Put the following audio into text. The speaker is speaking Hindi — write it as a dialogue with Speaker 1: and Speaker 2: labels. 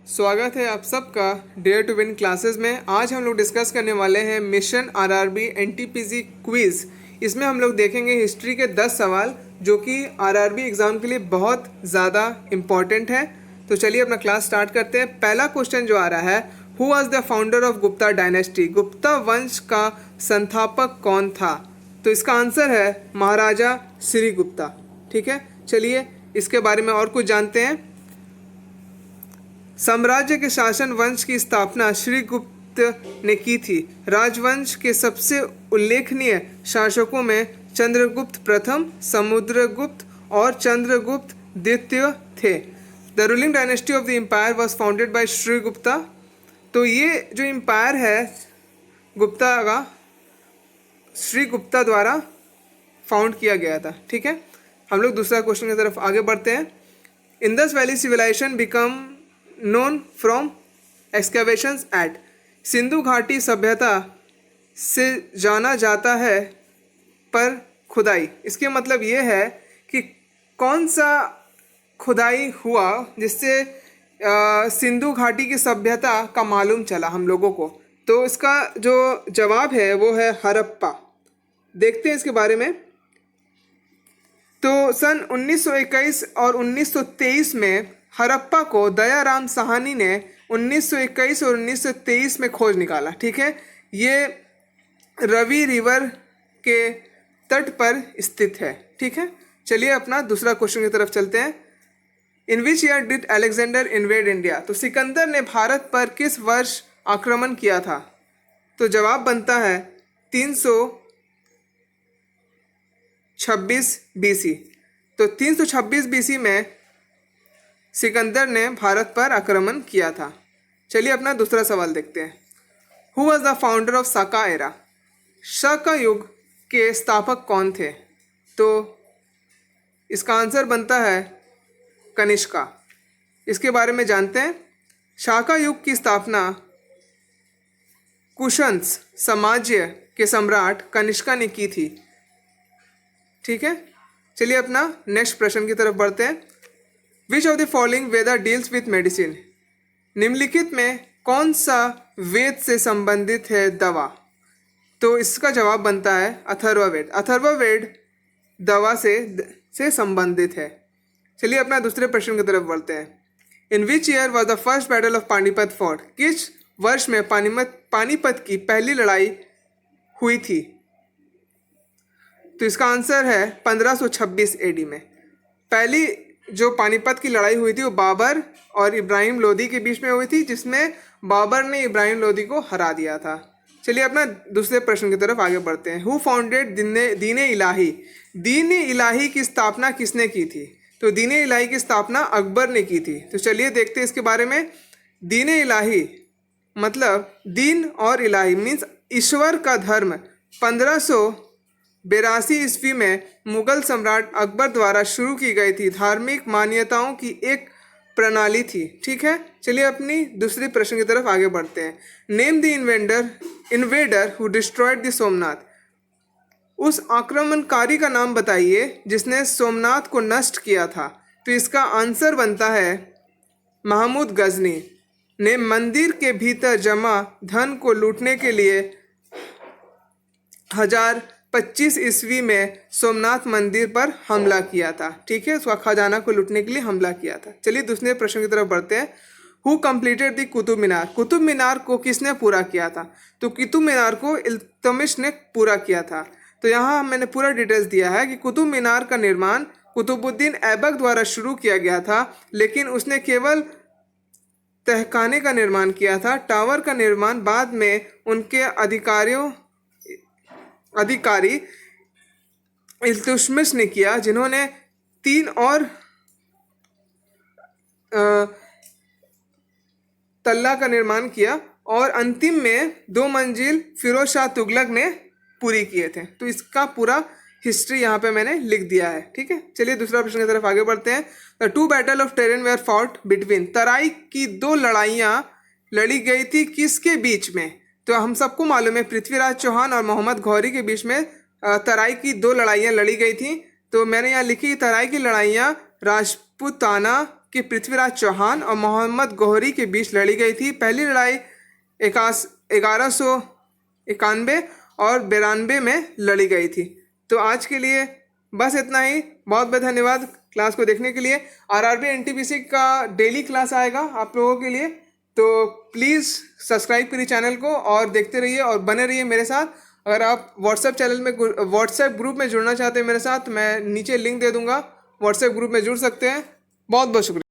Speaker 1: स्वागत है आप सबका डेयर टू विन क्लासेस में। आज हम लोग डिस्कस करने वाले हैं मिशन आरआरबी एनटीपीसी क्विज़। इसमें हम लोग देखेंगे हिस्ट्री के 10 सवाल जो कि आरआरबी एग्ज़ाम के लिए बहुत ज़्यादा इम्पॉर्टेंट है। तो चलिए अपना क्लास स्टार्ट करते हैं। पहला क्वेश्चन जो आ रहा है, who was the founder of Gupta dynasty? Gupta वंश का संस्थापक कौन था? तो इसका आंसर है महाराजा श्रीगुप्ता। ठीक है, चलिए इसके बारे में और कुछ जानते हैं। साम्राज्य के शासन वंश की स्थापना श्रीगुप्त ने की थी। राजवंश के सबसे उल्लेखनीय शासकों में चंद्रगुप्त प्रथम, समुद्रगुप्त और चंद्रगुप्त द्वितीय थे। The ruling dynasty of the empire was founded by Srigupta. तो ये जो एम्पायर है गुप्ता का, श्रीगुप्ता द्वारा फाउंड किया गया था। ठीक है, हम लोग दूसरा क्वेश्चन की तरफ आगे बढ़ते हैं। Indus valley civilization become known from excavations at? सिंधु घाटी सभ्यता से जाना जाता है पर खुदाई। इसके मतलब ये है कि कौन सा खुदाई हुआ जिससे सिंधु घाटी की सभ्यता का मालूम चला हम लोगों को। तो इसका जो जवाब है वो है हड़प्पा। देखते हैं इसके बारे में। तो सन 1921 और 1923 में हड़प्पा को दयाराम साहनी ने 1921 और 1923 में खोज निकाला। ठीक है, ये रवि रिवर के तट पर स्थित है। ठीक है, चलिए अपना दूसरा क्वेश्चन की तरफ चलते हैं। In which year did Alexander invade India? तो सिकंदर ने भारत पर किस वर्ष आक्रमण किया था? तो जवाब बनता है 326 बीसी। तो 326 बीसी में सिकंदर ने भारत पर आक्रमण किया था। चलिए अपना दूसरा सवाल देखते हैं। Who was the founder of Saka era? शक युग के स्थापक कौन थे? तो इसका आंसर बनता है कनिष्का। इसके बारे में जानते हैं। शाका युग की स्थापना कुशंस साम्राज्य के सम्राट कनिष्का ने की थी। ठीक है, चलिए अपना नेक्स्ट प्रश्न की तरफ बढ़ते हैं। Which of the following Veda deals with medicine? निम्नलिखित में कौन सा वेद से संबंधित है दवा? तो इसका जवाब बनता है अथर्ववेद। अथर्ववेद दवा से संबंधित है। चलिए अपना दूसरे प्रश्न की तरफ बढ़ते हैं। In which year was the first battle of Panipat fought? किस वर्ष में पानीपत की पहली लड़ाई हुई थी? तो इसका आंसर है 1526 एडी में। पहली जो पानीपत की लड़ाई हुई थी वो बाबर और इब्राहिम लोदी के बीच में हुई थी, जिसमें बाबर ने इब्राहिम लोदी को हरा दिया था। चलिए अपना दूसरे प्रश्न की तरफ आगे बढ़ते हैं। हु फाउंडेड दीन इलाही? दीन इलाही की स्थापना किसने की थी? तो दीन इलाही की स्थापना अकबर ने की थी। तो चलिए देखते हैं इसके बारे में। दीन इलाही मतलब दीन और इलाही मीन्स ईश्वर का धर्म 1582 ईस्वी में मुगल सम्राट अकबर द्वारा शुरू की गई थी। धार्मिक मान्यताओं की एक प्रणाली थी। ठीक है, चलिए अपनी दूसरी प्रश्न की तरफ आगे बढ़ते हैं। Name the invader who destroyed the Somnath? उस आक्रमणकारी का नाम बताइए जिसने सोमनाथ को नष्ट किया था। तो इसका आंसर बनता है महमूद गजनी ने मंदिर के भीतर जमा धन को लूटने के लिए 1025 ईस्वी में सोमनाथ मंदिर पर हमला किया था। ठीक है, उसका खजाना को लूटने के लिए हमला किया था। चलिए दूसरे प्रश्न की तरफ बढ़ते हैं। Who completed the Qutub Minar? Qutub Minar को किसने पूरा किया था? तो कुतुब मीनार को इल्तुतमिश ने पूरा किया था। तो यहाँ मैंने पूरा डिटेल्स दिया है कि कुतुब मीनार का निर्माण कुतुबुद्दीन ऐबक द्वारा शुरू किया गया था, लेकिन उसने केवल तहखाने का निर्माण किया था। टावर का निर्माण बाद में उनके अधिकारी इल्तुतमिश ने किया, जिन्होंने 3 और तल्ला का निर्माण किया और अंतिम में 2 मंजिल फिरोज शाह तुगलक ने पूरी किए थे। तो इसका पूरा हिस्ट्री यहाँ पे मैंने लिख दिया है। ठीक है, चलिए दूसरा प्रश्न की तरफ आगे बढ़ते हैं। The 2 battle of Tarain were fought between? Tarai की 2 लड़ाइयाँ लड़ी गई थी किसके बीच में? तो हम सबको मालूम है पृथ्वीराज चौहान और मोहम्मद घौरी के बीच में तराई की 2 लड़ाइयाँ लड़ी गई थी। तो मैंने यहाँ लिखी तराई की लड़ाइयाँ राजपूताना कि पृथ्वीराज चौहान और मोहम्मद गौहरी के बीच लड़ी गई थी। पहली लड़ाई 1191 और 92 में लड़ी गई थी। तो आज के लिए बस इतना ही। बहुत बहुत धन्यवाद क्लास को देखने के लिए। आरआरबी एनटीपीसी का डेली क्लास आएगा आप लोगों के लिए, तो प्लीज़ सब्सक्राइब करिए चैनल को और देखते रहिए और बने रहिए मेरे साथ। अगर आप व्हाट्सएप ग्रुप में जुड़ना चाहते हैं मेरे साथ, तो मैं नीचे लिंक दे दूंगा, व्हाट्सएप ग्रुप में जुड़ सकते हैं। बहुत बहुत शुक्रिया।